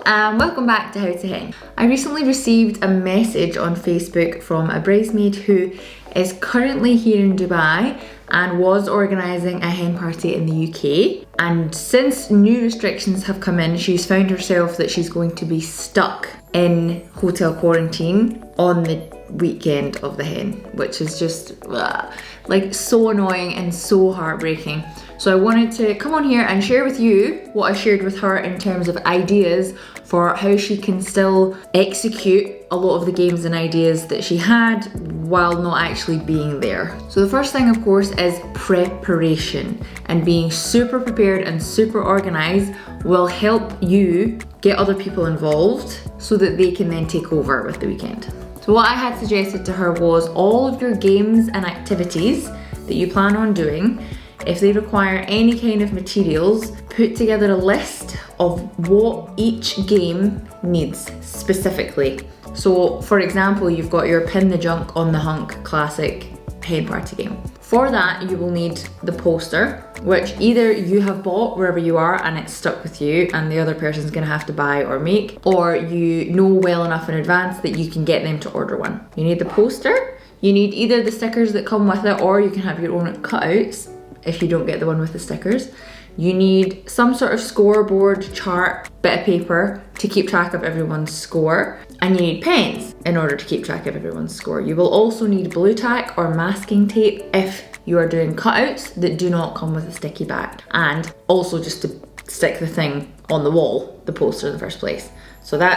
and welcome back to How to Hen. I recently received a message on Facebook from a bridesmaid who is currently here in Dubai and was organising a hen party in the UK. And since new restrictions have come in, she's found herself that she's going to be stuck in hotel quarantine on the weekend of the hen, which is just like so annoying and so heartbreaking. So I wanted to come on here and share with you what I shared with her in terms of ideas for how she can still execute a lot of the games and ideas that she had while not actually being there. So the first thing, of course, is preparation, and being super prepared and super organized will help you get other people involved so that they can then take over with the weekend. So what I had suggested to her was all of your games and activities that you plan on doing, if they require any kind of materials, put together a list of what each game needs specifically. So for example, you've got your pin the junk on the hunk classic hen party game. For that, you will need the poster, which either you have bought wherever you are and it's stuck with you and the other person's gonna have to buy or make, or you know well enough in advance that you can get them to order one. You need the poster, you need either the stickers that come with it, or you can have your own cutouts if you don't get the one with the stickers. You need some sort of scoreboard, chart, bit of paper to keep track of everyone's score, and you need pens in order to keep track of everyone's score. You will also need blue tack or masking tape if you are doing cutouts that do not come with a sticky back, and also just to stick the thing on the wall, the poster in the first place. So I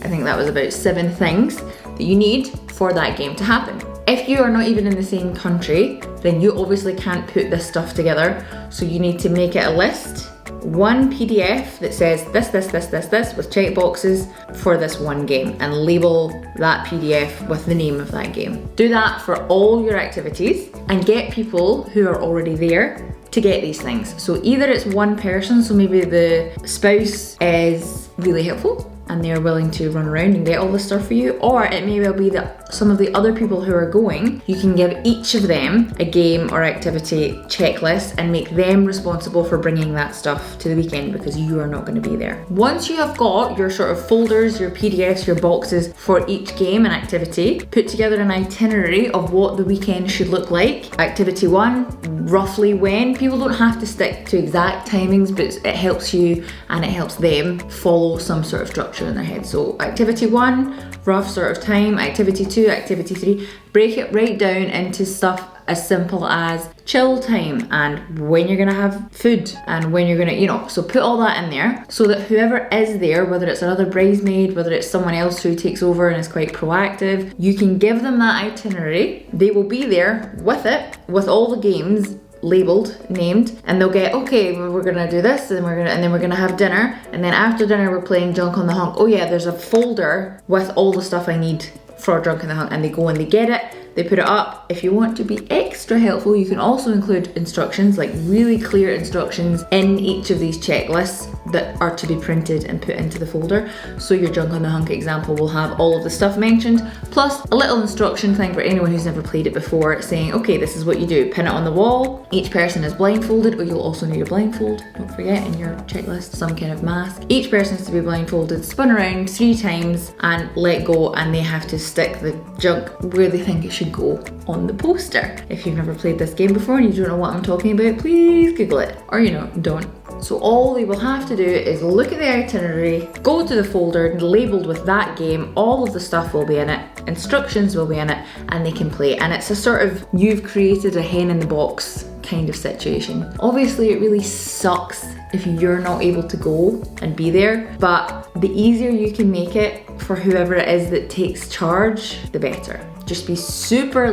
think that was about 7 things that you need for that game to happen. If you are not even in the same country, then you obviously can't put this stuff together. So you need to make it a list, one PDF that says this with check boxes for this one game, and label that PDF with the name of that game. Do that for all your activities and get people who are already there to get these things. So either it's one person, so maybe the spouse is really helpful and they're willing to run around and get all this stuff for you, or it may well be that some of the other people who are going, you can give each of them a game or activity checklist and make them responsible for bringing that stuff to the weekend because you are not going to be there. Once you have got your sort of folders, your PDFs, your boxes for each game and activity, put together an itinerary of what the weekend should look like. Activity 1, roughly when. People don't have to stick to exact timings, but it helps you and it helps them follow some sort of structure in their head. So activity 1, rough sort of time. Activity 2, activity 3, break it right down into stuff as simple as chill time and when you're gonna have food and when you're gonna, so put all that in there so that whoever is there, whether it's another bridesmaid, whether it's someone else who takes over and is quite proactive, you can give them that itinerary. They will be there with it, with all the games labeled, named, and they'll get, okay, we're gonna do this, and then we're gonna have dinner, and then after dinner we're playing Junk on the Hunk. Oh yeah, there's a folder with all the stuff I need for Junk on the Hunk, and they go and they get it, they put it up. If you want to be extra helpful, you can also include instructions, like really clear instructions in each of these checklists that are to be printed and put into the folder. So your Junk on the Hunk example will have all of the stuff mentioned, plus a little instruction thing for anyone who's never played it before, saying, okay, this is what you do. Pin it on the wall. Each person is blindfolded, or you'll also need a blindfold. Don't forget in your checklist, some kind of mask. Each person is to be blindfolded, spun around 3 times and let go, and they have to stick the junk where they think it should go on the poster. If you've never played this game before and you don't know what I'm talking about, please Google it, or don't. So all they will have to do is look at the itinerary, go to the folder labeled with that game, all of the stuff will be in it, instructions will be in it, and they can play. And it's a sort of, you've created a hen in the box kind of situation. Obviously it really sucks if you're not able to go and be there, but the easier you can make it for whoever it is that takes charge, the better. Just be super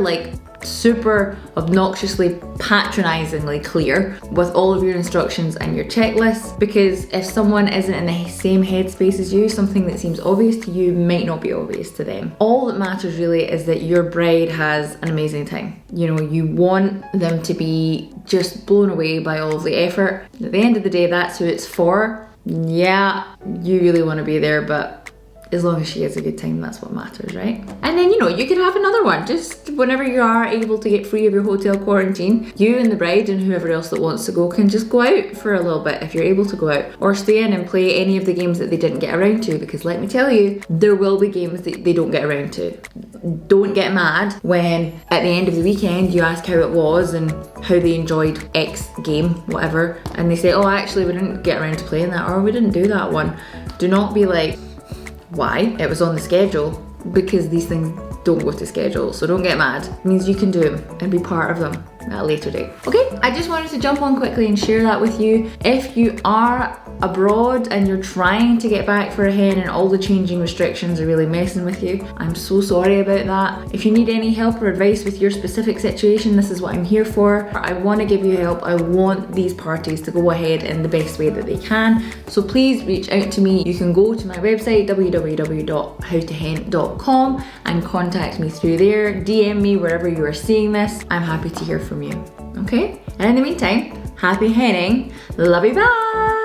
obnoxiously patronizingly clear with all of your instructions and your checklists, because if someone isn't in the same headspace as you, something that seems obvious to you might not be obvious to them. All that matters really is that your bride has an amazing time. You want them to be just blown away by all of the effort. At the end of the day, that's who it's for. Yeah, you really want to be there, but as long as she has a good time, that's what matters, right? And then, you know, you could have another one just whenever you are able to get free of your hotel quarantine. You and the bride and whoever else that wants to go can just go out for a little bit if you're able to go out, or stay in and play any of the games that they didn't get around to, because let me tell you, there will be games that they don't get around to. Don't get mad when at the end of the weekend you ask how it was and how they enjoyed X game, whatever, and they say, oh, actually we didn't get around to playing that, or we didn't do that one. Do not be like, why? It was on the schedule, because these things don't go to schedule, so don't get mad. It means you can do them and be part of them at a later date. Okay, I just wanted to jump on quickly and share that with you. If you are abroad and you're trying to get back for a hen and all the changing restrictions are really messing with you, I'm so sorry about that. If you need any help or advice with your specific situation, this is what I'm here for. I want to give you help. I want these parties to go ahead in the best way that they can. So please reach out to me. You can go to my website, www.howtohen.com, and contact me through there. DM me wherever you are seeing this. I'm happy to hear from you. Okay? And in the meantime, happy henning. Love you, bye!